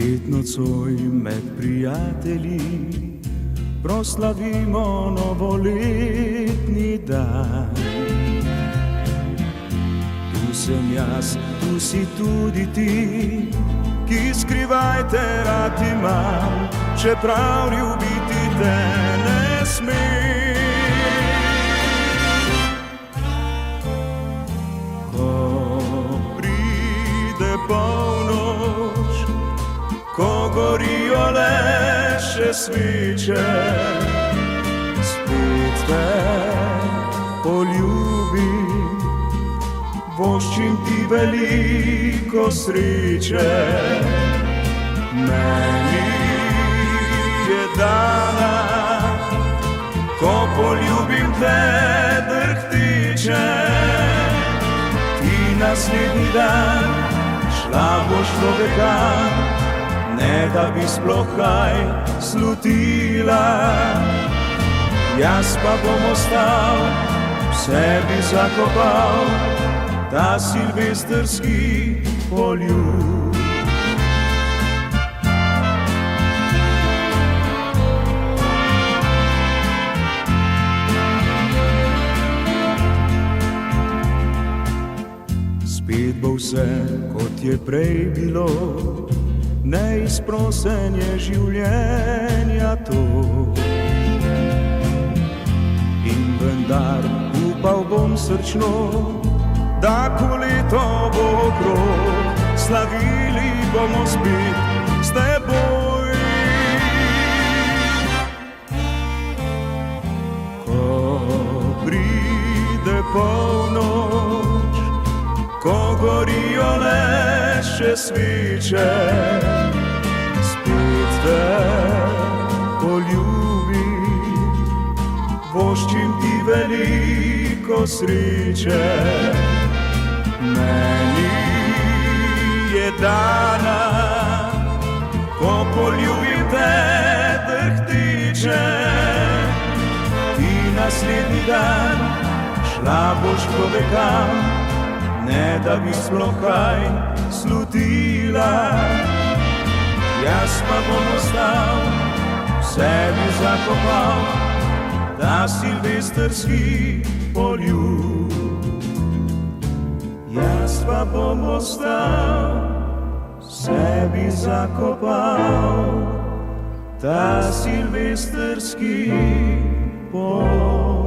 Spet nocoj med prijatelji proslavimo novoletni dan. Tu sem jaz, tu si tudi ti, ki skrivaj te rad imam, čeprav ljubiti te ne smem. Ko pride polnoč, ko gorijo le še sveče, spet te poljubim, voščim ti veliko sreče. Meni je dana, ko poljubim te drhtiče, ti naslednji dan šla boš do vekan, ne da bi sploh kaj slutila. Jaz pa bom ostal, v sebi zakopal ta silvestrski poljub. Spet bo vse, kot je prej bilo, neizprosenje življenja to. In vendar upal bom srčno, da ko leto bo okrog, slavili bomo spet s teboj. Ko pride polnoč, ko gorijo le še sveče, spet te poljubim, voščim ti veliko sreče. Meni je dana, ko poljubim te drhtiče, ti naslednji dan šla boš po vekam, ne da bi sploh kaj slutila. Jaz pa bom ostal, v sebi zakopal ta silvestrski poljub. Jaz pa bom ostal, v sebi zakopal ta silvestrski poljub.